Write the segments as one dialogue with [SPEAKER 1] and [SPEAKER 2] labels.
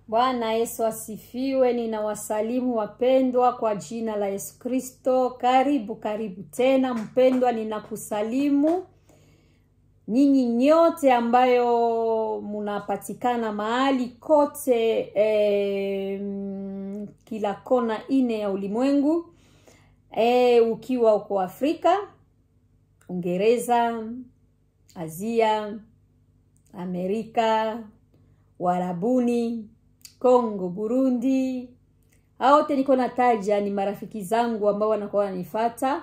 [SPEAKER 1] Bwana Yesu asifiwe. Ninawasalimu wapendwa kwa jina la Yesu Kristo. Karibu tena mpendwa, ninakusalimu nyinyi nyote ambayo munapatikana mahali kote kila kona ine ya ulimwengu. Ukiwa uko Afrika, Uingereza, Asia, Amerika, Warabuni, Kongo, Burundi. Wote niko nataja ni marafiki zangu ambao wanakuwa wananifuata.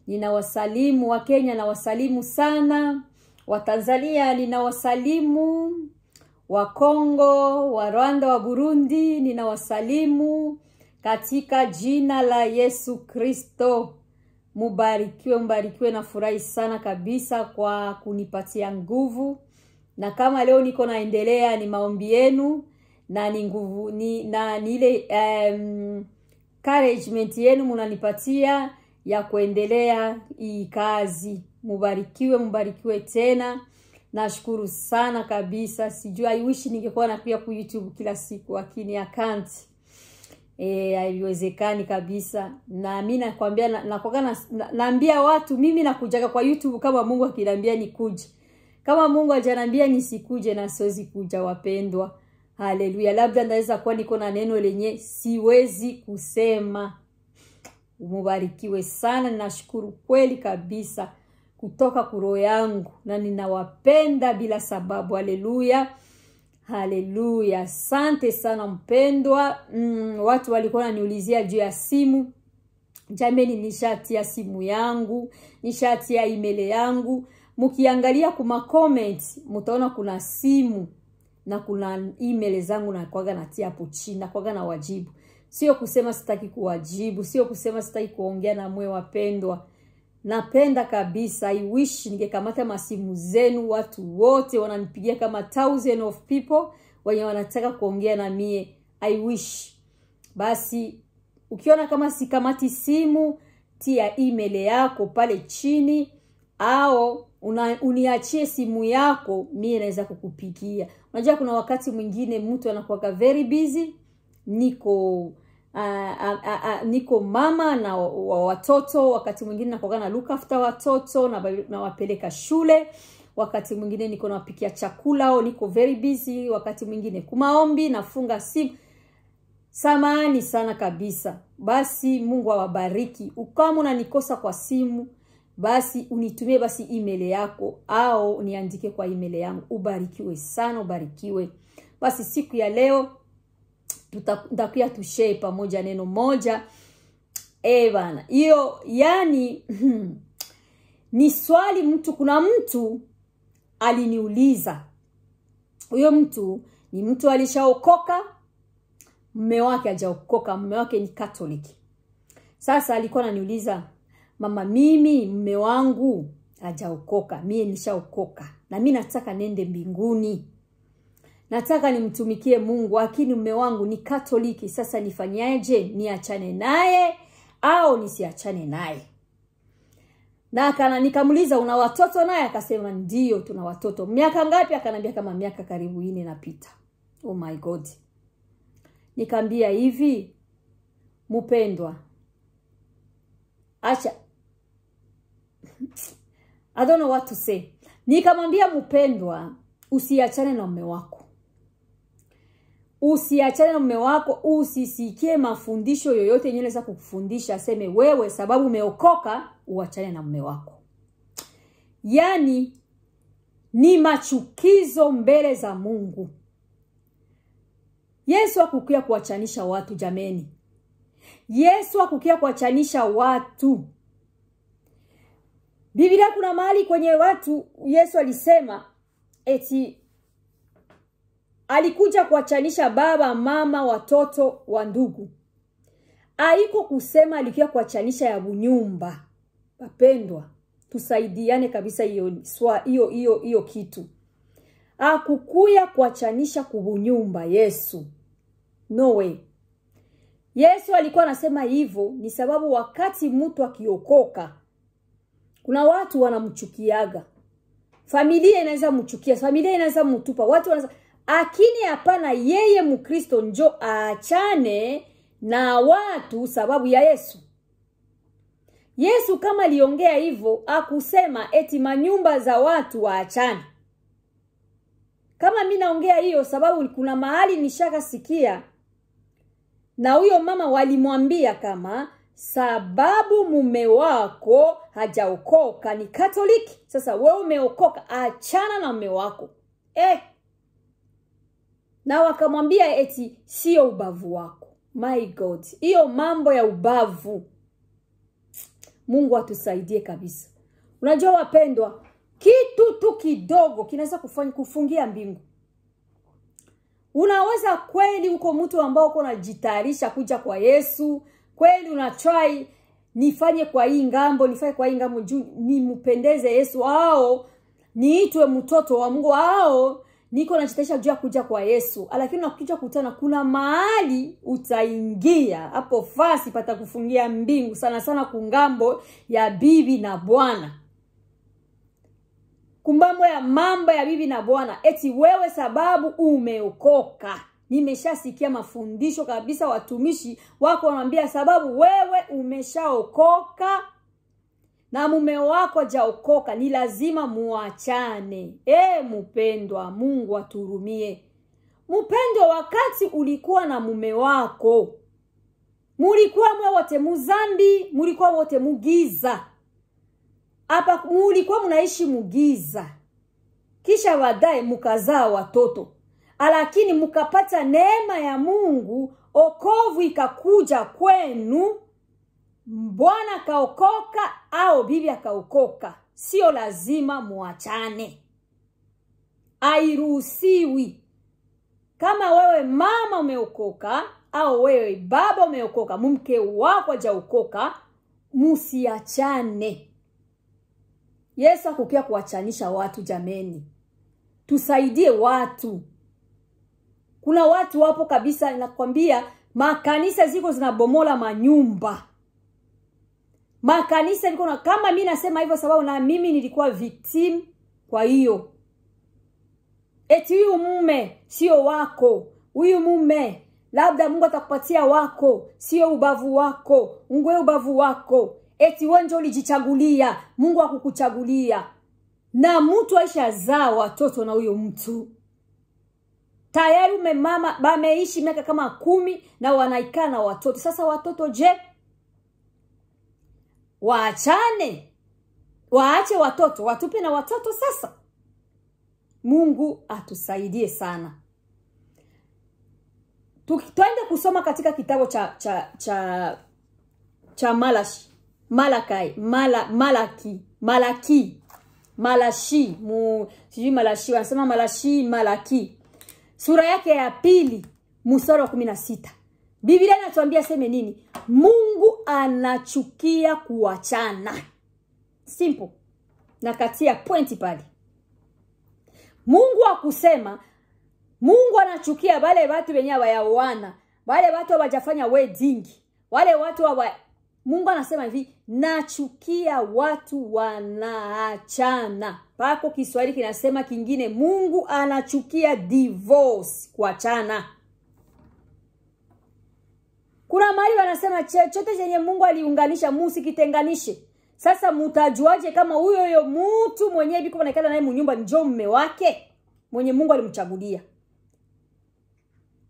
[SPEAKER 1] Ninawasalimu wa Kenya, na wasalimu sana. Wa Tanzania ninawasalimu, wa Kongo, wa Rwanda, wa Burundi ninawasalimu katika jina la Yesu Kristo. Mbarikiwe, na furahi sana kabisa kwa kunipatia nguvu. Na kama leo niko naendelea ni maombi yenu na ni nguvu ni ile encouragement yenu munanipatia ya kuendelea hii kazi. Mbarikiwe tena. Nashukuru sana kabisa. Sijui, I wish ningekuwa nakuja ku YouTube kila siku, lakini I can't. Haiwezekani kabisa. Na mimi nakwambia naambia watu mimi nakujaga kwa YouTube kama Mungu akiniambia nikuje. Kama Mungu hajaniambia nisikuje, na siwezi kuja wapendwa. Haleluya. Labda ndaweza kuwa niko na neno lenye siwezi kusema. Mbarikiwe sana. Ninashukuru kweli kabisa kutoka kuroho yangu, na ninawapenda bila sababu. Haleluya. Haleluya. Asante sana mpendwa. Watu walikuwa wananiulizia juu ya simu. Jameni, nishatia simu yangu, nishatia email yangu. Mukiangalia kuma comments mtaona kuna simu na kuna email zangu na kwaga natia hapo chini, na kwaga na wajibu. Sio kusema sitaki kuwajibu, sio kusema sitaki kuongea na mwe wapendwa. Napenda kabisa. I wish ningekamata masimu zenu. Watu wote wananipigia kama thousands of people wenye wanataka kuongea na mie. I wish. Basi ukiona kama sikamati simu, tia email yako pale chini, au uniachie simu yako, mimi naweza kukupigia. Unajua kuna wakati mwingine mtu anakuwa very busy. Niko mama na watoto, wakati mwingine nakuwa na look after watoto na wapeleka shule, wakati mwingine niko nawapikia chakula, au niko very busy, wakati mwingine kumaombi nafunga simu. Samahani sana kabisa. Basi Mungu awabariki. Kama unanikosa kwa simu, basi unitumie basi email yako, au niandike kwa email yangu. Ubarikiwe sana, ubarikiwe. Basi siku ya leo tutakuya tushare pamoja neno moja. Bana, hiyo yani ni swali kuna mtu aliniuliza. Huyo mtu ni mtu alishaokoka, mume wake hajaokoka, mume wake ni Katoliki. Sasa alikuwa ananiuliza, mama, mimi mume wangu hajaokoka, mimi nishaokoka, na mimi nataka nende mbinguni. Nataka nimtumikie Mungu, lakini mume wangu ni Katoliki. Sasa nifanyaje? Niachane naye au nisiachane naye? Na nikamuliza, una watoto naye? Akasema ndio, tuna watoto. Miaka ngapi? Akanambia kama miaka karibu 4 inapita. Oh my God. Nikamwambia hivi, mpendwa, acha, I don't know what to say. Nikamwambia mpendwa, usiachane na mume wako. Usiachane na mume wako, usisikie mafundisho yoyote yenye inaweza kukufundisha aseme wewe sababu umeokoka uachane na mume wako. Yani ni machukizo mbele za Mungu. Yesu hakukuja kuachanisha watu jameni. Yesu hakukuja kuachanisha watu. Biblia kuna mahali kwenye watu Yesu alisema eti alikuja kuachanisha baba, mama, watoto, wa ndugu. Haiko kusema alikuja kuachanisha ya bunyumba. Wapendwa, tusaidiane kabisa hiyo kitu. Hakukuja kuachanisha kubunyumba Yesu. No way. Yesu alikuwa anasema hivyo ni sababu wakati mtu akiokoka, kuna watu wanamchukiaga. Familia inaweza mchukia, familia inaweza mtupa. Watu wanaweza Akini hapana yeye Mkristo njo aachane na watu sababu ya Yesu. Yesu kama aliongea hivyo akusema eti manyumba za watu waachane. Kama mimi naongea hiyo sababu kuna mahali nishaka sikia na huyo mama walimwambia kama sababu mume wako hajaokoka ni Katoliki. Sasa wewe umeokoka, achana na mume wako. Na wakamwambia eti sio ubavu wako. My God, hiyo mambo ya ubavu. Mungu atusaidie kabisa. Unajua wapendwa, kitu tu kidogo kinaweza kufungia mbingu. Unaweza kweli uko mtu ambao uko unajitayarisha kuja kwa Yesu, kweli unatry nifanye kwa hii ngambo, nifanye kwa hii ngambo juu nimpendeze Yesu, au niitwe mtoto wa Mungu, au niko najitayarisha juu ya kuja kwa Yesu. Lakini unakuja kutana kuna mahali utaingia, hapo fasi pata kufungia mbingu, sana sana kungambo ya bibi na bwana. Kumbambo ya mambo ya bibi na bwana, eti wewe sababu umeokoka. Nimeshasikia mafundisho kabisa watumishi wako wanambia sababu wewe umeshaokoka na mume wako hajaokoka ni lazima muachane. Mpendwa, Mungu aturumie. Mpendwa, wakati ulikuwa na mume wako, mulikuwa wote muzambi, mulikuwa wote mugiza. Hapa mulikuwa mnaishi mugiza. Kisha baadaye mukazaa watoto. Lakini mukapata neema ya Mungu, okovu ikakuja kwenu. Bwana kaokoka au bibi akaokoka, sio lazima muachane. Hairuhusiwi. Kama wewe mama umeokoka au wewe baba umeokoka, mke wako hajaokoka, musiachane. Yesu hakukia kuachanisha watu jameni. Tusaidie watu. Kuna watu wapo kabisa nakwambia makanisa ziko zinabomola manyumba. Makanisa liko na, kama mimi nasema hivyo sababu na mimi nilikuwa victim kwa hiyo. Eti huyu mume sio wako. Huyu mume labda Mungu atakupatia wako, sio ubavu wako. Ungwe ubavu wako. Eti wewe ndio ulijichagulia, Mungu hakukuchagulia. Na mtu aishazaa watoto na huyo mtu. Tayari mama bameishi miaka kama 10 na wanaikaa na watoto. Sasa watoto je? Waachane. Waache watoto, watupe na watoto sasa. Mungu atusaidie sana. Tuende kusoma katika kitabu cha Malaki. Sura yake ya 2 mstari wa 16. Biblia inatuambia sema nini? Mungu anachukia kuachana. Simple. Nakatia pointi pale. Mungu akusema Mungu anachukia wale watu wenye hawayaoana, wale watu hawajafanya wedding, wale watu Mungu anasema hivi, nachukia watu wanaachana. Pako Kiswahili kinasema kingine, Mungu anachukia divorce, kuachana. Kuna mahali wanasema chochote chenye Mungu aliunganisha musikitenganishe. Sasa mutajuaje kama huyo mtu mwenyewe biko anaikana naye mnyumba ndio mume wake mwenye Mungu alimchagulia?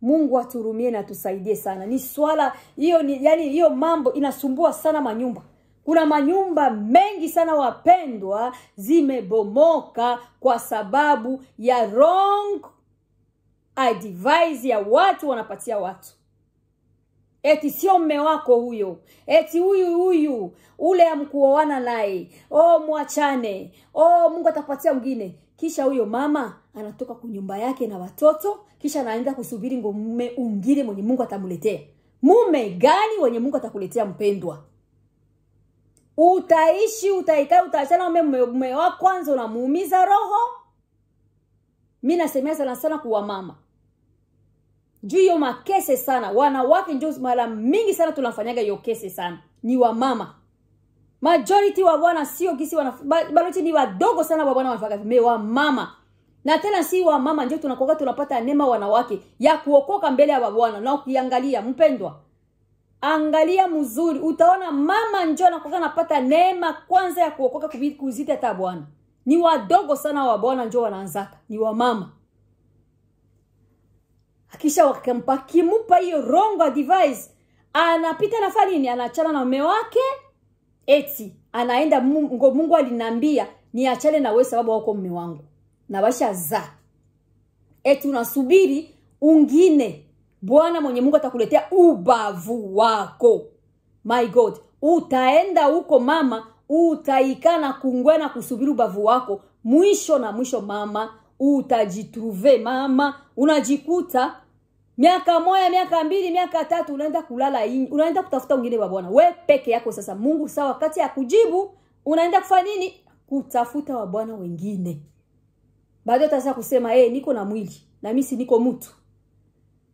[SPEAKER 1] Mungu aturumie na tusaidie sana. Ni swala hiyo, yani hiyo mambo inasumbua sana manyumba. Kuna manyumba mengi sana wapendwa zimebomoka kwa sababu ya wrong advice ya watu wanapatia watu. Eti sio mume wako huyo. Eti huyu ule amkuoana naye. Muachane. Mungu atakupatia mwingine. Kisha huyo mama anatoka kwa nyumba yake na watoto, kisha anaenda kusubiri mume mwingine mwenye Mungu atamuletea. Mume gani mwenye Mungu atakuletea mpendwa? Utaishi, utaikaa, utaachana mume wako kwanza unamuumiza roho? Mimi nasemea sana kwa mama. Juu hiyo makese sana. Wanawake ndio mara mingi sana tunafanyaga hiyo kese sana. Ni wa mama. Majority wa bwana sio gisi balochi ni wadogo sana wa bwana wanafanya wa mama. Na tena si wa mama ndio tunakoka tunapata neema wanawake ya kuokoka mbele ya bwana. Na ukiangalia mpendwa, angalia mzuri, utaona mama njoo anakoka napata neema kwanza ya kuokoka kuzidi hata bwana. Ni wadogo sana wa bwana njoo wanaanzaka, ni wa mama. Akisha wakampa kimupa hiyo wrong device, anapita nafanya nini? Anaachana na mume wake, eti anaenda Mungu alinambia niachane na wewe sababu wako mume wangu. Na basha za. Eti unasubiri ungine. Bwana mwenye Mungu atakuletea ubavu wako. My God, utaenda huko mama, utaikana kungwena kusubiri ubavu wako. Mwisho na mwisho mama, utajitruve mama, unajikuta miaka moja, miaka mbili, miaka tatu unaenda kulala unaenda kutafuta wengine wa Bwana. Wewe peke yako sasa. Mungu sawa wakati ya kujibu, unaenda kufanya nini? Kutafuta wa Bwana wengine. Baadaye utaweza kusema niko na mwili na mimi si niko mtu.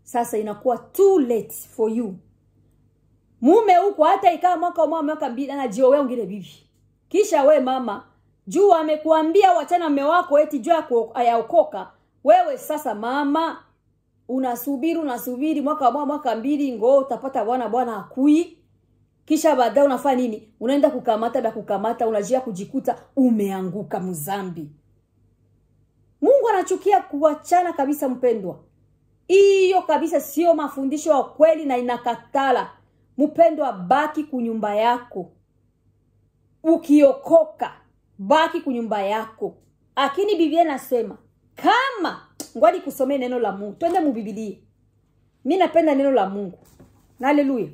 [SPEAKER 1] Sasa inakuwa too late for you. Mume huko hata ikawa mwaka mbili anajioa wengine bibi. Kisha we mama, juu amekuambia wachana mume wako eti juu ayaokoka. Wewe sasa mama unasubiri mwaka mbili ngo utapata bwana akui. Kisha baadaye unafanya nini? Unaenda kukamata unajia kujikuta umeanguka mzambi. Mungu anachukia kuachana kabisa mpendwa. Hiyo kabisa sio mafundisho ya kweli na inakatala. Mpendwa, baki kunyumba yako. Ukiokoka, baki kunyumba yako. Lakini Biblia inasema kama ngwani kusomea neno la Mungu. Twende mu Biblia. Mimi napenda neno la Mungu. Haleluya.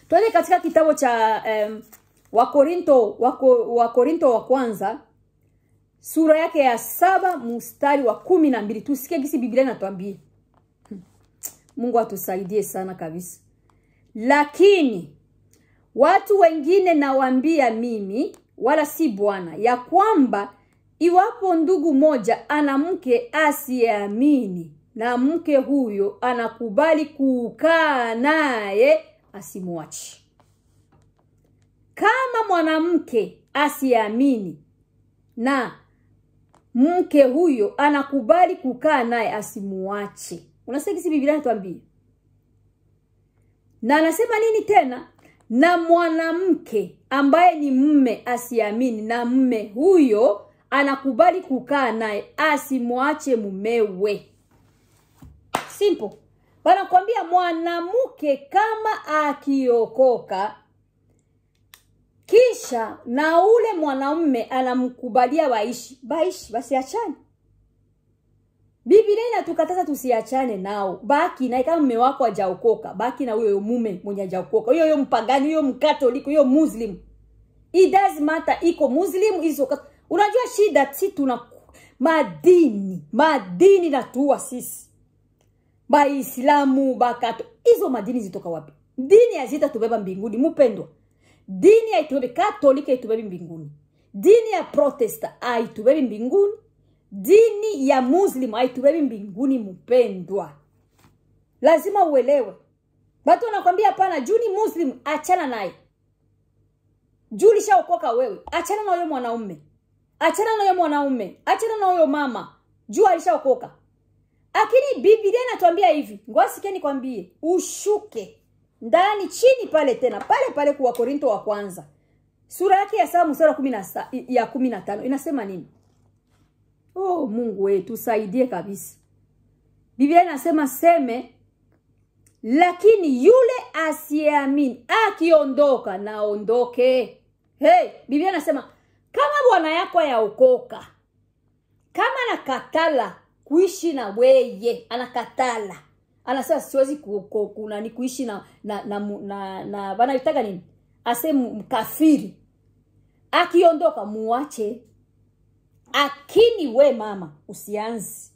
[SPEAKER 1] Twende katika kitabu cha Wakorinto wa kwanza sura yake ya 7 mstari wa 12. Tusikie gisi Biblia inatuambia. Mungu atusaidie sana kabisa. Lakini watu wengine nawaambia mimi wala si Bwana, ya kwamba iwapo ndugu moja ana mke asiyeamini na mke huyo anakubali kukaa naye, asimuache. Kama mwanamke asiyeamini na mke huyo anakubali kukaa naye, asimuache. Unasikia kisi Biblia inatuambia? Na anasema nini tena? Na mwanamke ambaye ni mume asiamini na mume huyo anakubali kukaa naye, asimuache mumewe. Simple. Wanakuambia mwanamke kama akiokoka kisha na ule mwanamume anamkubalia basi achane. Biblia inatukataza tusiachane nao. Baki na kama mume wako hajaokoka, baki na huyo mume mwenye hajaokoka. Huyo mpagani, huyo mkatoliki, huyo muslim. It does matter iko muslim hizo. Unajua shida si tuna madini na tuwa sisi. Islamu, bakato. Hizo madini zitoka wapi? Dini hazita tubeba mbinguni mpendwa. Dini ya itubebe katolika itubebe mbinguni. Dini ya protesta haitubebe mbinguni. Dini ya muslim haitubebe mbinguni mpendwa. Lazima uelewe. Watu wanakuambia hapana, juu ni muslim achana naye. Juu lishaokoka wewe, achana na huyo mwanaume. Achana na huyo mwanaume, achana na huyo mama. Juu alishaokoka. Lakini Biblia inatuambia hivi, ngwasikie nikwambie, ushuke ndani chini pale tena, pale kwa Wakorinto wa kwanza. Sura yake ya 7 mstari ya 15 inasema nini? Oh Mungu wetu tusaidie kabisa. Biblia inasema seme, lakini yule asiyeamini akiondoka na ondoke. Biblia inasema kama bwana yako yaokoka, kama anakatala kuishi na weye, anakatala, anasema siwezi ni kuishi na bana vitaka nini? Asema mkafiri. Akiondoka muache. Akini we mama usianzi.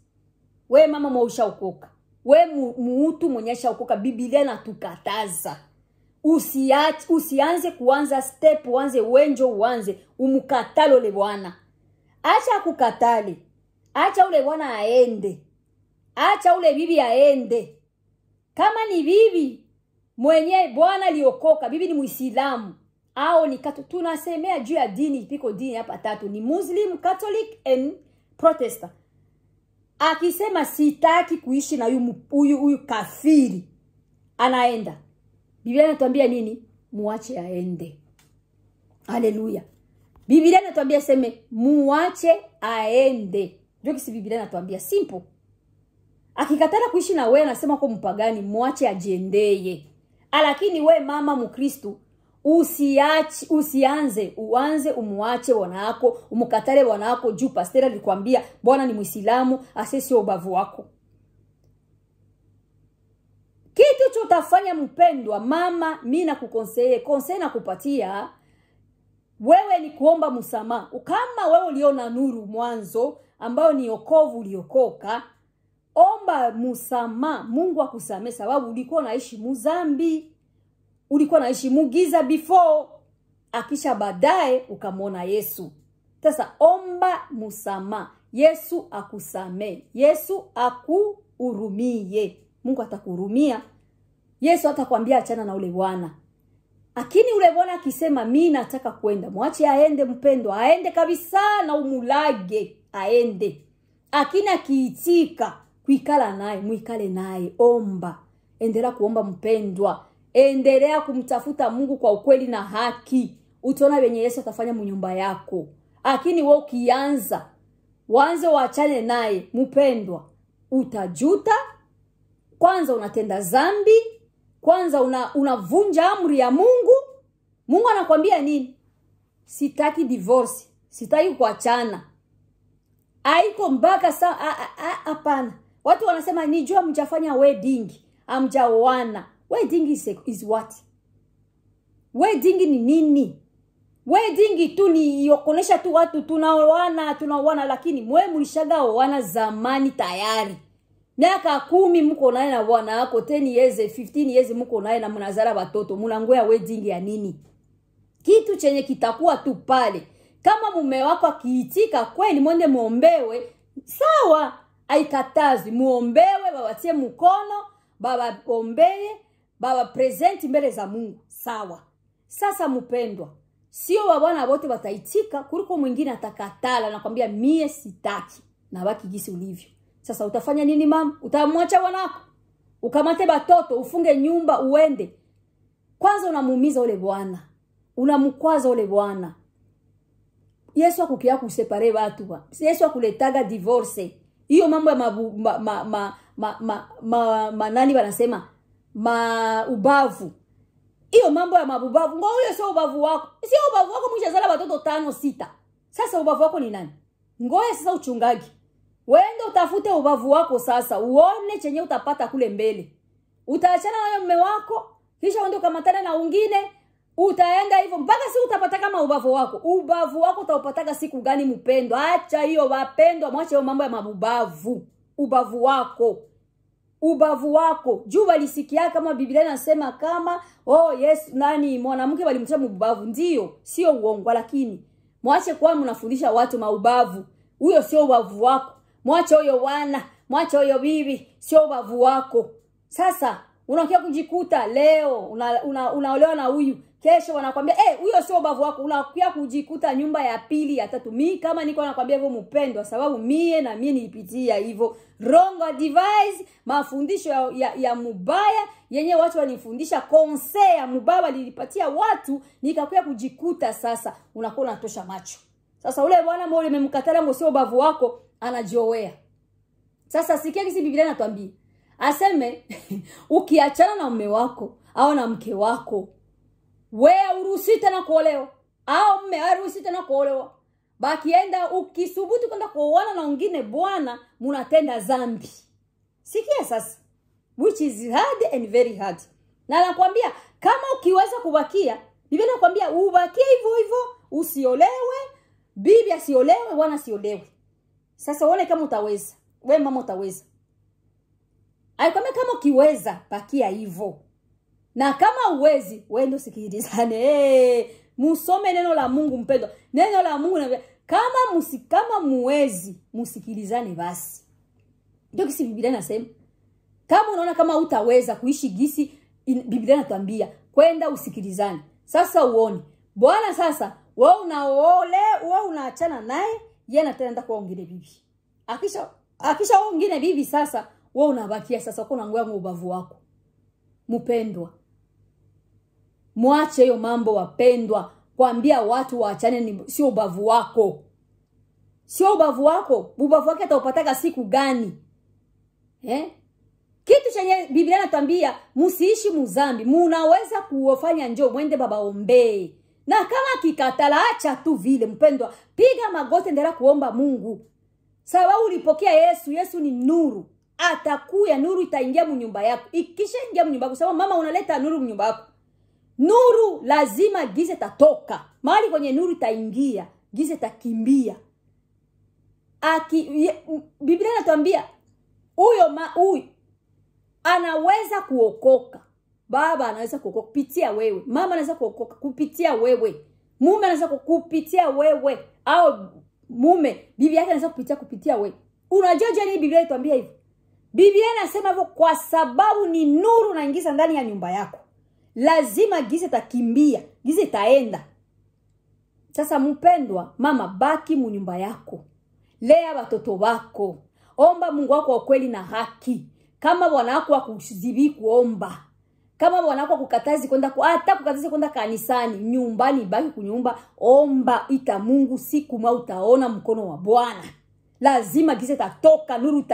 [SPEAKER 1] We mama mwaushaokoka. We muutu mwenyesha okoka. Biblia inatukataza. Usianze kuanza step, uanze wenjo, uanze umukatalo le bwana. Acha kukatali. Acha ule bwana aende. Acha ule bibi aende. Kama ni bibi mwenye bwana liokoka, bibi ni Muislamu au ni Katoliki. Tunasemea juu ya dini, piko dini hapa tatu, ni Muslim, Catholic and Protestant. Akisema sitaki kuishi na huyu kafiri, anaenda. Biblia inatuambia nini? Muache aende. Haleluya. Biblia inatuambia seme muache aende. Ndio kisi Biblia inatuambia simple. Akikatana kuishi na wewe anasema kwa mpagani, muache ajiendeye. Lakini we mama Mkristo, uanze umuache bwanako, umukatale bwanako juu pastor alikwambia bwana ni Muislamu, asesi ubavu wako. Kitu chotafanya mpendwa mama, mimi nakukonseye, na kupatia wewe ni kuomba msamaha. Kama wewe uliona nuru mwanzo ambao ni wokovu uliokoka, omba msamaha, Mungu akusamehe, sababu ulikuwa unaishi muzambi, ulikuwa unaishi mugiza before, akisha baadaye ukamwona Yesu. Sasa omba msamaha, Yesu akusamehe, Yesu akuhurumie. Mungu atakuhurumia. Yesu atakwambia achana na ule bwana. Lakini ule bwana akisema mimi nataka kwenda, muache aende mpendwa, aende kabisa na umulage, aende. Lakini akiitika kuikala naye, muikale naye, omba. Endelea kuomba mpendwa. Endelea kumtafuta Mungu kwa ukweli na haki. Utaona wenye Yesu atafanya mnyumba yako. Lakini wewe ukianza, wanze waachane naye mpendwa, utajuta. Kwanza unatenda zambi, kwanza unavunja amri ya Mungu. Mungu anakuambia nini? Sitaki divorce, sitaki kuachana. Haiko mpaka hapana. Watu wanasema nijua mjafanya wedding, amjaoana. Wedding is what? Wedding ni nini? Wedding tu ni yokonesha tu watu tunaoana, lakini mwe mlishaga oana zamani tayari. Miaka 10 mko naye na bwana wako, 10 years, 15 years mko naye na mnazala watoto. Mnangoya wedding ya nini? Kitu chenye kitakuwa tu pale. Kama mume wako akiitika kweli mwende muombewe, sawa, haikatazi. Muombewe, babatie mkono, baba ombeye, baba present mbele za Mungu, sawa. Sasa mpendwa, sio wabwana wote wataitika, kuliko mwingine atakatala na kwambia mie sitaki, na baki jinsi ulivyo. Sasa utafanya nini mama? Utamwacha bwanako? Ukamate batoto, ufunge nyumba uende? Kwanza unamuumiza ule bwana. Unamkwaza ule bwana. Yesu akukia kusepare watu. Yesu akuletaga divorce. Hiyo mambo ya nani wanasema? Ubavu. Hiyo mambo ya mabubavu. Ngoyo sio ubavu wako. Sio ubavu wako mshazala watoto 5 6. Sasa ubavu wako ni nani? Ngoyo sasa uchungaji. Wende utafute ubavu wako sasa, uone chenye utapata kule mbele. Utaachana na mume wako, kisha uende ukamatana na wengine, utaenda hivyo mpaka si utapata kama ubavu wako. Ubavu wako utaupataka siku gani mpendwa? Acha hiyo wapendwa, mwache hiyo mambo ya mabubavu. Ubavu wako. Ubavu wako. Juu walisikia kama Biblia inasema kama yes nani mwanamke walimtia ubavu, ndio, sio uongo, lakini mwache kwa mnafundisha watu maubavu. Huyo sio ubavu wako. Mwache huyo wana, mwache huyo bibi, sio ubavu wako. Sasa unakia kujikuta leo unaolewa na huyu, kesho wanakuambia huyo sio ubavu wako. Unakia kujikuta nyumba ya pili ya tatu. Mimi kama niko nakwambia hivyo mpendwa, sababu mie nilipitia hivyo. Wrong advice, mafundisho ya mubaya yenye watu wanifundisha, conseil ya mubaya nilipatia watu, nikakuya kujikuta sasa unakuwa unatosha macho. Sasa ule bwana mbona umemkatala ngo sio ubavu wako, anajiowea. Sasa sikia kisi Biblia inatuambia. Aseme ukiachana na mume wako au na mke wako, wewe uruhusi tena kuolewa au mume haruhusi tena kuolewa. Bakienda ukisubutu kwenda kuoana na wengine bwana, mnatenda dhambi. Sikia sasa, which is hard and very hard. Na nakwambia kama ukiweza kubakia, Biblia inakwambia ubakie hivyo hivyo, usiolewe, bibi asiolewe, bwana asiolewe. Sasa uone kama utaweza. Wewe mama utaweza. Alikwambia kama ukiweza bakia hivyo. Na kama uwezi, wewe ndio sikilizane. Musome neno la Mungu mpendwa. Neno la Mungu kama muwezi, musikilizane basi. Ndio kisi Biblia inasema. Kama unaona kama utaweza kuishi gisi Biblia inatuambia, kwenda usikilizane. Sasa uone. Bwana sasa, wewe unaachana naye, yeye anatenda kwa wengine bibi. Akisha wewe mwingine bibi sasa, wewe unabakia sasa uko unangoya ubavu wako. Mpendwa, muache hiyo mambo wapendwa. Kuambia watu waachane ni sio ubavu wako. Sio ubavu wako. Ubavu wake ataupataka siku gani? Kitu chenye Biblia inatuambia msiishi muzambi. Munaweza kuofanya njoo mwende baba ombe. Na kama kikatala acha tu vile mpendwa. Piga magoti endelea kuomba Mungu. Sababu ulipokea Yesu. Yesu ni nuru. Atakuya nuru itaingia mnyumba yako. Ikisha ingia mnyumba yako. Sababu mama unaleta nuru mnyumba yako. Nuru lazima gize tatoka. Mahali kwenye nuru itaingia, gize takimbia. Biblia inatuambia huyo anaweza kuokoka. Baba anaweza kuokoka kupitia wewe. Mama anaweza kuokoka kupitia wewe. Mume anaweza kupitia wewe. Au mume, bibi yake anaweza kupitia wewe. Unajua nini Biblia inatuambia hivyo? Biblia inasema hivyo kwa sababu ni nuru naingiza ndani ya nyumba yako. Lazima gize takimbia, gize taenda. Sasa mpendwa, mama baki mnyumba yako. Lea watoto wako. Omba Mungu wako wa kweli na haki. Kama bwana wako akuzibi kuomba. Kama bwana wako kukatazi kwenda hata kukatazi kwenda kanisani, nyumbani baki kunyumba, omba ita Mungu siku ma utaona mkono wa Bwana. Lazima gize tatoka, nuru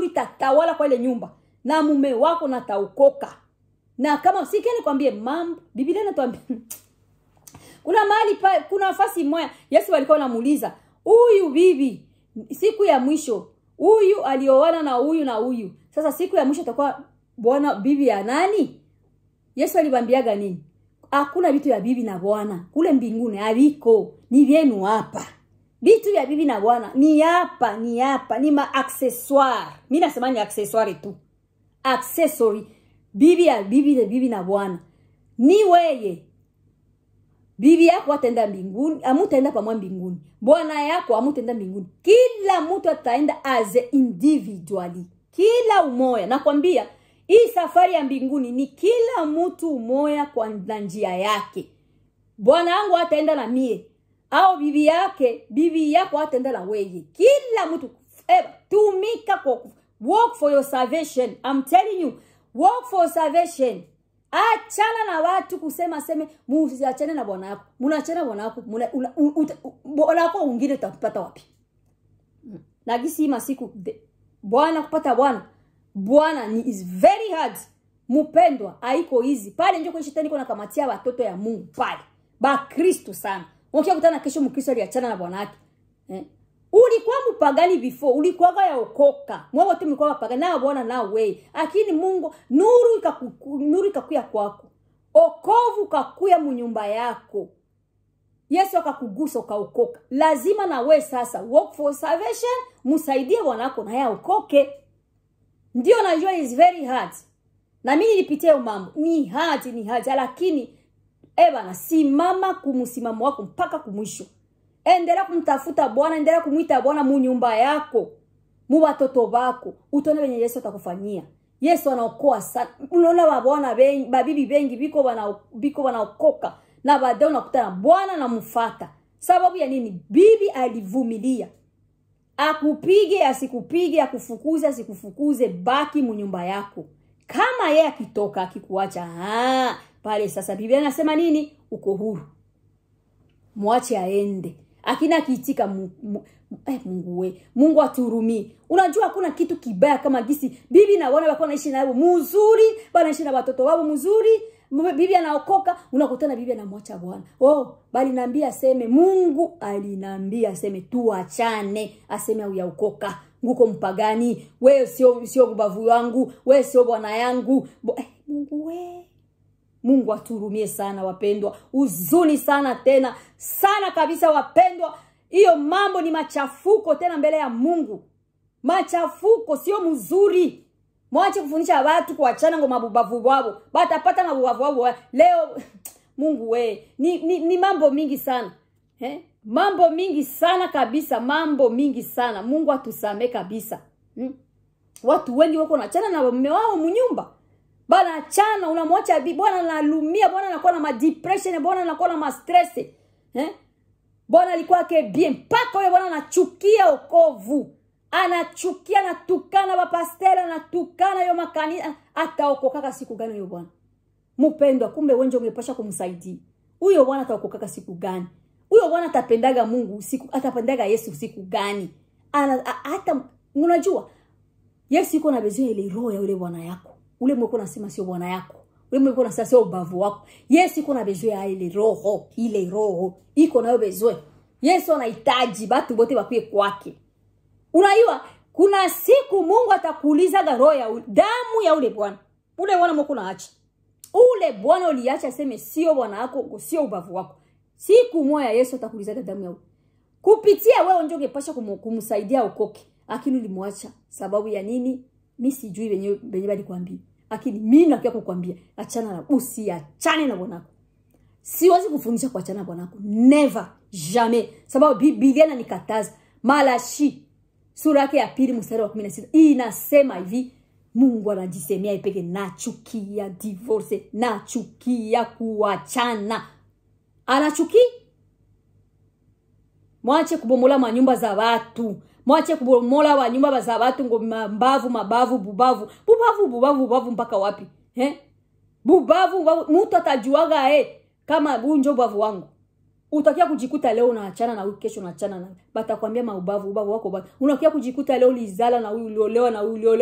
[SPEAKER 1] itatawala kwa ile nyumba. Na mume wako nataukoka. Na kama sikeni kwambie mambo, Biblia inatuambia kuna mahali kuna nafasi moja Yesu alikuwa anamuuliza, "Huyu bibi siku ya mwisho, huyu alioana na huyu na huyu. Sasa siku ya mwisho itakuwa bwana bibi ya nani?" Yesu alibambiaga nini? Hakuna vitu ya bibi na bwana. Kule mbinguni haviko. Ni vyenu hapa. Vitu ya bibi na bwana ni hapa, ni ma accessoire. Mimi nasema ni accessoire tu. Accessory. Bibi na bwana. Ni weye. Bibi yako ataenda mbinguni, amutaenda pamoja mbinguni. Bwana yako amutaenda mbinguni. Kila mtu ataenda as individually. Kila umoja. Nakwambia hii safari ya mbinguni ni kila mtu umoja kwa njia yake. Bwana wangu ataenda na mie. Au bibi yako ataenda na wewe. Kila mtu tumika kwa work for your salvation. I'm telling you, work for salvation. Achana na watu kusema muachane na bwana yako. Munaachana bwana yako, bwana wako mwingine utapata wapi? Na gisi masiku bwana kupata bwana ni is very hard. Mpendwa, haiko easy. Pale ndio kwa shetani kuna kamatia watoto ya Mungu pale. Ba Kristo sana. Ukiwa kutana kesho Mkristo aliachana na bwana yake. Ulikuwa mpagani before, ulikuwa ya okoka. Mwewe tu mlikuwa mpagani na bwana na wewe. Lakini Mungu nuru ikakuya kwako. Okovu kakuya mnyumba yako. Yesu akakugusa ukaokoka. Lazima na wewe sasa work for salvation, msaidie bwana wako na yeye okoke. Ndio najua is very hard. Na mimi nilipitia mambo. Ni hard, lakini bana simama kumsimamo wako mpaka kumwisho. Endelea kumtafuta Bwana, endelea kumuita Bwana munyumba yako, mu watoto wako. Utaona venye Yesu atakufanyia. Yesu anaokoa sana. Unaona Bwana babibi bengi biko wanaokoka na baadaye unakutana Bwana na mfuata. Sababu ya nini? Bibi alivumilia. Akupige asikupige, akufukuze asikufukuze, baki munyumba yako. Kama yeye akitoka akikuacha, pale sasa Biblia inasema nini? Uko huru. Muache aende. Akina kiitika Mungu we. Mungu aturumie. Unajua hakuna kitu kibaya kama gisi bibi na wana wako naishi nao mzuri, wanaishi na watoto wao mzuri, bibi anaokoka, unakutana bibi anamwacha Bwana. Bali naambia aseme Mungu aliniambia aseme tuachane, aseme au yaokoka. Nguko mpagani, wewe sio kubavu wangu, wewe sio bwana yangu. Mungu we. Mungu aturumie sana wapendwa. Uzuni sana tena. Sana kabisa wapendwa. Hiyo mambo ni machafuko tena mbele ya Mungu. Machafuko sio mzuri. Mwache kufundisha watu kuachana ngo mabubavu wao. Batapata mabubavu wao. Leo Mungu we. Ni mambo mingi sana. Mambo mingi sana kabisa. Mambo mingi sana. Mungu atusame kabisa. Watu wengi wako naachana na mume wao mnyumba. Bana achana, unamwacha Bwana analumia, Bwana anakuwa na depression, Bwana anakuwa na stress. Bwana alikuwa yake bien. Mpaka huyo bwana anachukia wokovu. Anachukia, anatukana bapastela, anatukana yo makanisa. Ataokokaka siku gani huyo bwana? Mpendwa, kumbe wenje ungepasha kumsaidia. Huyo bwana ataokokaka siku gani? Huyo bwana atapendaga Mungu siku, atapendaga Yesu siku gani? Hata unajua Yesu yuko na besoin ile roho ya ule bwana yako. Ule mweko nasema sio bwana yako. Ule mweko nasema sio ubavu wako. Yesu yuko na besoin ya ile roho, iko na besoin. Yesu anahitaji watu wote wakue kwake. Unajua kuna siku Mungu atakuuliza roho ya damu ya ule bwana. Ule bwana mweko naacha. Ule bwana uliacha sema sio bwana yako, sio ubavu wako. Siku moja Yesu atakuuliza damu ya ule. Kupitia wewe ndio ungepasha kumsaidia ukoke. Lakini ulimwacha sababu ya nini? Mimi sijui wenyewe balikwambia. Lakini mimi nakia kukwambia achana na usiachane na bwanako. Siwezi kufundisha kuachana na bwanako. Never, jamais. Sababu Biblia inanikataza. Malachi sura yake ya 2 mstari wa 16 inasema hivi, Mungu anajisemea ipeke nachukia divorce, nachukia kuachana. Anachukia. Mwache kubomola manyumba za watu. Mwache kubomola manyumba za watu mabavu, bubavu mpaka wapi? Bubavu, mtu atajuaga kama bunjo bavu wangu. Utakia kujikuta leo unaachana na huyu, kesho unaachana na. Batakwambia ubavu wako bado. Unakia kujikuta leo ulizala na huyu, uliolewa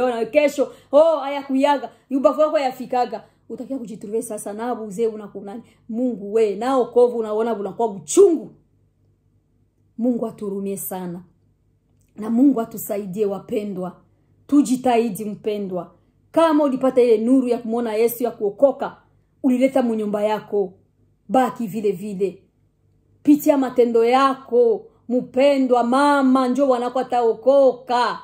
[SPEAKER 1] na kesho haya kuyaga. Ubavu wako yafikaga. Utakia kujitruve sasa na buze unakunani. Mungu we, na okovu unaona unakuwa uchungu. Mungu aturumie sana. Na Mungu atusaidie wapendwa. Tujitahidi mpendwa. Kama ulipata ile nuru ya kumuona Yesu ya kuokoka, ulileta mnyumba yako, baki vile vile. Pitia matendo yako, mpendwa mama, njoo wanako ataokoka.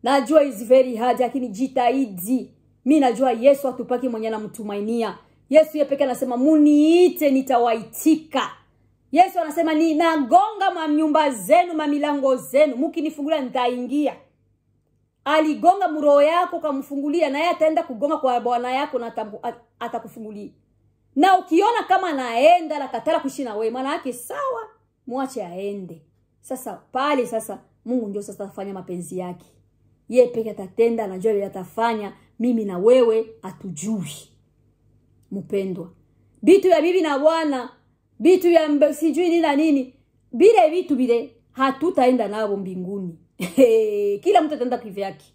[SPEAKER 1] Najua is very hard, lakini jitahidi. Mimi najua Yesu atupaki mwenye anamtumainia. Yesu yeye pekee anasema muniite nitawaitika. Yesu anasema ninagonga manyumba zenu, mamilango zenu, mkinifungulia nitaingia. Aligonga mroho yako kamfungulia, na yeye ataenda kugonga kwa bwana yako na atakufungulia. Na ukiona kama naenda na katala kuishi na wewe, maana yake sawa, muache aende. Sasa pale sasa Mungu ndio sasa afanya mapenzi yake. Yeye pekee atatenda, anajua yeye atafanya, mimi na wewe atujui. Mpendwa. Bitu ya bibi na bwana, bitu ya sijui nini na nini, bile vitu bile hatutaenda nao mbinguni. Kila mtu ataenda kivyake.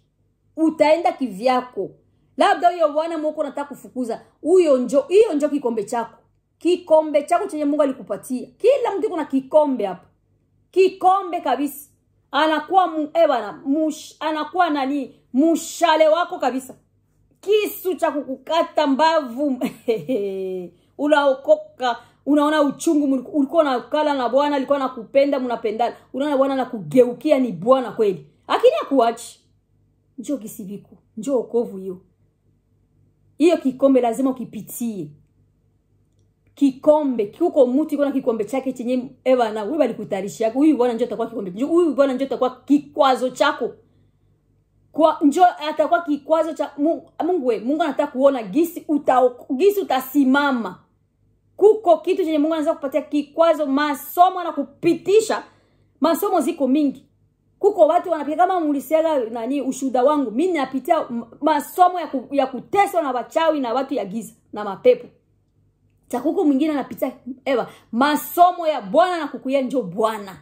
[SPEAKER 1] Utaenda kivyako. Labda huyo bwana mwako nataka kufukuza, hiyo njo kikombe chako. Kikombe chako chenye Mungu alikupatia. Kila mtu kuna kikombe hapa. Kikombe kabisa. Anakuwa anakuwa nani? Mushale wako kabisa. Kisu cha kukukata mbavu. Unaokoka, unaona uchungu, ulikuwa unakala na Bwana, alikuwa anakupenda, mnapendana. Unaona Bwana anakugeukia, ni Bwana kweli. Lakini hakuachi. Njoo kisibiku, njoo okovu hiyo. Hiyo kikombe lazima ukipitie. Kikombe, kuko mtu iko na kikombe chake chenye na wewe alikutarisha yako. Huyu Bwana njoo atakuwa kikombe. Huyu Bwana njoo atakuwa kikwazo chako. Kwa njoo atakuwa kikwazo cha Mungu anataka kuona gisi utasimama. Kuko kitu chenye Mungu anaweza kupatia kikwazo, masomo na kupitisha. Masomo ziko mingi. Kuko watu wanapitia kama mulisiaga nani ushuhuda wangu. Mimi napitia masomo ya kuteswa na wachawi na watu ya giza na mapepo. Chakuko mwingine anapitia masomo ya Bwana na kukuya njoo Bwana.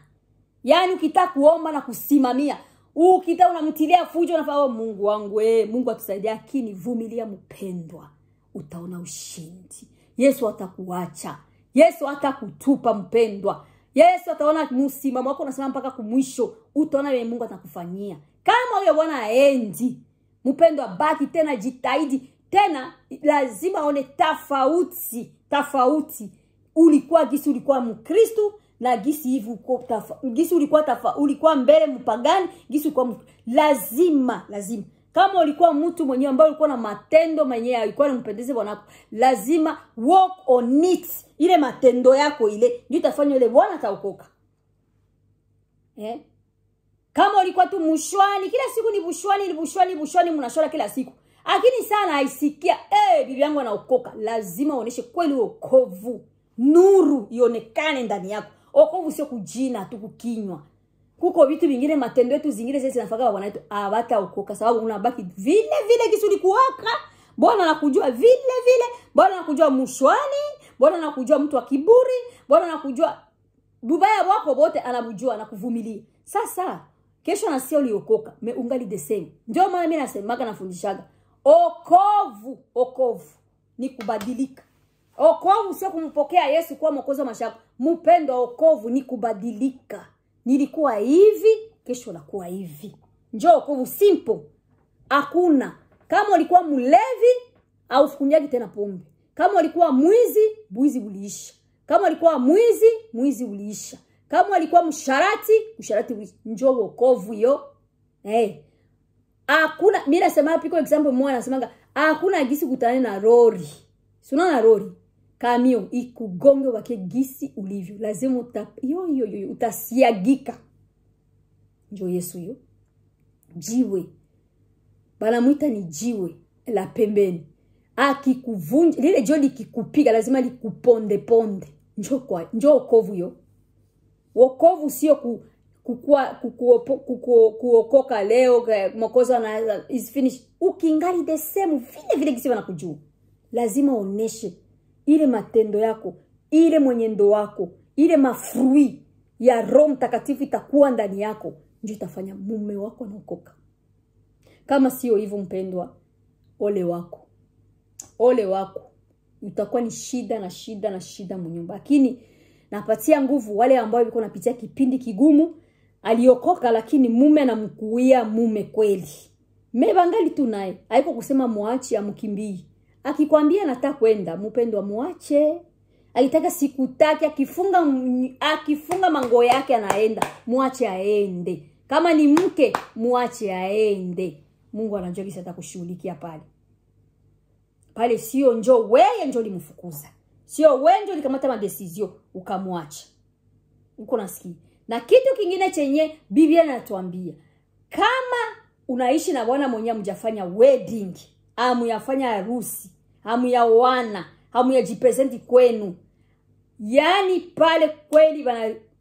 [SPEAKER 1] Yaani ukitaka kuomba na kusimamia, ukitaka unamtilia fujo na Mungu wangu Mungu atusaidie, lakini vumilia mpendwa. Utaona ushindi. Yesu atakuacha. Yesu atakutupa mpendwa. Yesu ataona msimamo wako unasimama mpaka kumwisho. Utaona vile Mungu atakufanyia. Kama huyo Bwana aendi, mpendwa baki tena, jitahidi tena, lazima aone tofauti. Ulikuwa Mkristo na gisi hivi gisi ulikuwa mbele mpagani, gisi ulikuwa lazima. Kama ulikuwa mtu mwenyewe ambaye ulikuwa na matendo mwenyewe alikuwa anampendeza Bwana, lazima walk on it. Ile matendo yako ile ndio itafanya ile Bwana ataokoka. Kama ulikuwa tu mshwani, kila siku ni bushwani mnashora kila siku. Lakini sana aisikia bibi yangu anaokoka, lazima uoneshe kweli wokovu. Nuru ionekane ndani yako. Wokovu sio kujina tu kukinywa. Kuko vitu vingine, matendo yetu zingine sisi tunafaka bwana wetu hawataokoka, sababu unabaki vile vile kisudi kuwaka. Bwana anakujua vile vile, Bwana anakujua mshwani, Bwana anakujua mtu wa kiburi, Bwana anakujua bubaya wako bote anabujua na kuvumilia. Sasa kesho na sio uliokoka, ungali the same. Ndio maana mimi nasemaga nafundishaga, okovu ni kubadilika. Okovu sio kumpokea Yesu kuwa mwokozi wa maisha yako. Mpendo, okovu ni kubadilika. Nilikuwa hivi, kesho nakuwa hivi. Njoo okovu simple. Hakuna. Kama ulikuwa mlevi, au fukunyagi tena pombe. Kama ulikuwa mwizi uliisha. Kama ulikuwa mwizi uliisha. Kama ulikuwa msharati uliisha. Njoo okovu hiyo. Hakuna, mimi nasema piko example mmoja nasemanga, hakuna gisi kutane na lori. Si unaona lori? Kamio ikugonge wake gisi ulivyo. Lazima utasiagika. Njoo Yesu hiyo. Jiwe. Banamuita ni jiwe la pembeni. Akikuvunja, lile jiwe likikupiga lazima likuponde. Njoo wokovu hiyo. Wokovu sio kuokoka leo, mwokozi na is finished. Ukingali the same vile gisi wanakujua. Lazima oneshe ile matendo yako, ile mwenendo wako, ile mafrui ya Roho Mtakatifu itakuwa ndani yako, ndio itafanya mume wako anaokoka. Kama sio hivyo mpendwa, ole wako. Utakuwa ni shida mnyumba. Lakini napatia nguvu wale ambao wiko napitia kipindi kigumu, aliokoka lakini mume anamkuia mume kweli. Mebangali tu naye, haiko kusema muache amkimbii. Akikwambia nataka kwenda, mpendwa muache. Alitaka sikutaki, akifunga mango yake anaenda, muache aende. Kama ni mke, muache aende. Mungu anajua kisa atakushughulikia pale. Pale sio njoo wewe njoo limfukuza. Sio wewe njoo likamata madesizio ukamwacha. Uko nasikia. Na kitu kingine chenye Biblia inatuambia, kama unaishi na bwana mwenye mjafanya wedding, amuyafanya harusi, amuyaoana, amuyajipresenti kwenu, yani pale kweli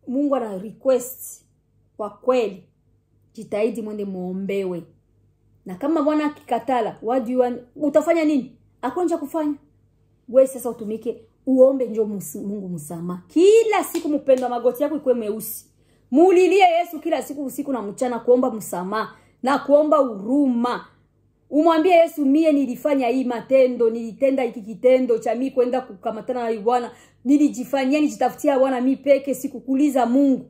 [SPEAKER 1] Mungu ana request kwa kweli, jitahidi mwende muombewe. Na kama bwana akikatala, utafanya nini? Akonja kufanya. Wewe sasa utumike, uombe njoo Mungu msamaha. Kila siku mpendwa, magoti yako ikuwe meusi. Muulilie Yesu kila siku, usiku na mchana, kuomba msamaha na kuomba huruma. Umwambie Yesu, mie nilifanya hii matendo, nilitenda hiki kitendo cha mimi kwenda kukamatana na Bwana, nilijifanyia, nijitafutia Bwana mimi peke, sikukuuliza Mungu.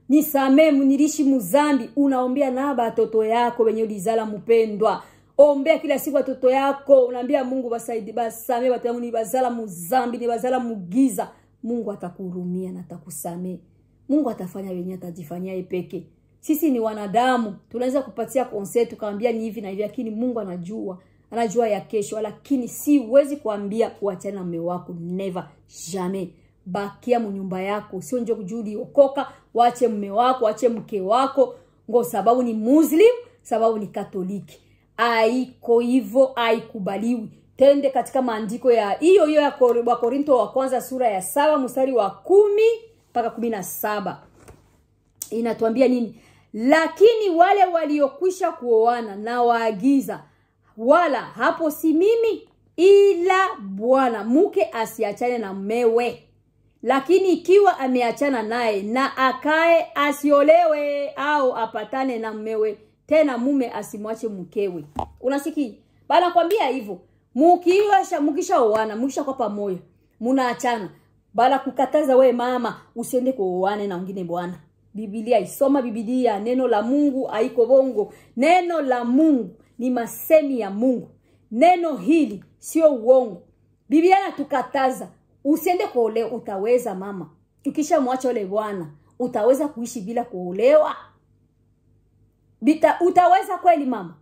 [SPEAKER 1] Nisamee, nilishi muzambi. Unaombea na watoto yako wenye ulizala mpendwa. Ombea kila siku watoto yako, unaambia Mungu basamee watoto yangu, nibazala muzambi, nibazala mugiza. Mungu atakuhurumia na atakusamee. Mungu atafanya wenye atajifanyia yeye peke. Sisi ni wanadamu, tunaweza kupatia conseil tukaambia ni hivi na hivi, lakini Mungu anajua ya kesho. Lakini siwezi kuambia uachane na mume wako, never, jamais. Bakia mnyumba yako, sio njoo kujudi okoka, waache mume wako, waache mke wako ngo sababu ni Muslim, sababu ni Katoliki. Haiko hivyo, haikubaliwi. Tende katika maandiko ya hiyo ya Korinto wa kwanza sura ya 7 mstari wa 10 mpaka 17. Inatuambia nini? Lakini wale waliokwisha kuoana na waagiza, wala hapo si mimi ila Bwana, mke asiachane na mumewe. Lakini ikiwa ameachana naye na akae, asiolewe au apatane na mumewe, tena mume asimwache mkewe. Unasikia? Bana kwambia hivyo. Mkishaoana, mkisha kwa pamoja, mnaachana. Bala kukataza we mama usiende kuoane na wengine bwana. Biblia isoma, Biblia neno la Mungu haiko bongo. Neno la Mungu ni masemi ya Mungu. Neno hili sio uongo. Biblia inatukataza usiende kuolewa. Utaweza mama? Ukishamwacha yule bwana, utaweza kuishi bila kuolewa? Utaweza kweli mama?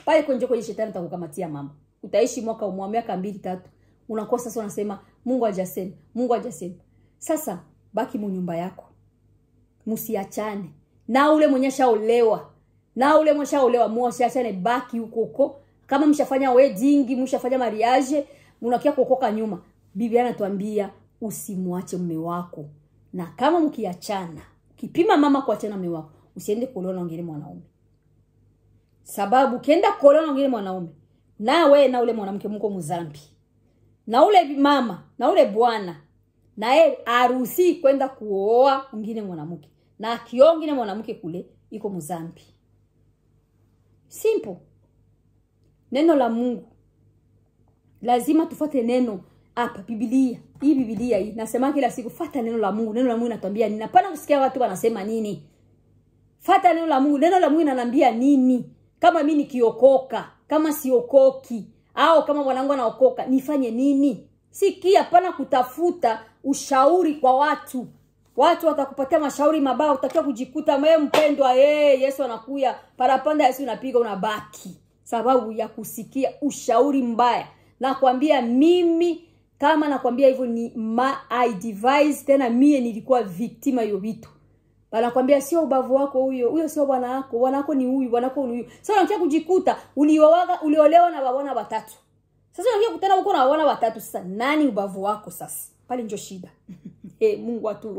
[SPEAKER 1] Pale kwenye shetani atakukamatia mama. Utaishi mwaka miaka 2-3. Unakosa sasa unasema Mungu hajasema. Sasa baki mnyumba yako. Msiachane. Na ule mwenye shaolewa. Msiachane, baki huko. Kama mshafanya wedding, mshafanya mariage, mnakia kuokoka nyuma. Biblia inatuambia usimuache mume wako. Na kama mkiachana, kipima mama kuachana mume wako, usiende kuolewa na mwingine mwanaume. Sababu ukienda kuolewa na mwingine mwanaume, na wewe na ule mwanamke mko mzambi. Na ule mama, na ule bwana, na yeye haruhusi kwenda kuoa mwingine mwanamke. Na akioa mwingine mwanamke kule, iko mzambi. Simple. Neno la Mungu. Lazima tufuate neno hapa Biblia. Hii Biblia hii nasema kila siku fuata neno la Mungu. Neno la Mungu linatuambia nini? Hapana kusikia watu wanasema nini. Fuata neno la Mungu. Neno la Mungu linaniambia nini? Kama mimi nikiokoka, kama siokoki, au kama mwanangu anaokoka, nifanye nini? Sikia, hapana kutafuta ushauri kwa watu. Watu watakupatia mashauri mabaya, utakiwa kujikuta wewe mpendwa, Yesu anakuya, parapanda Yesu unapiga unabaki. Sababu ya kusikia ushauri mbaya. Nakwambia mimi, kama nakwambia hivyo ni I device, tena mie nilikuwa victima hiyo vitu. Wanakwambia sio ubavu wako huyo sio bwana wako ni huyu, bwana wako ni huyu. Sasa unakia kujikuta uliolewa na babona watatu. Sasa unakia kutana huko na babona watatu, sasa nani ubavu wako sasa? Pale ndio shida. Mungu atuhurumie.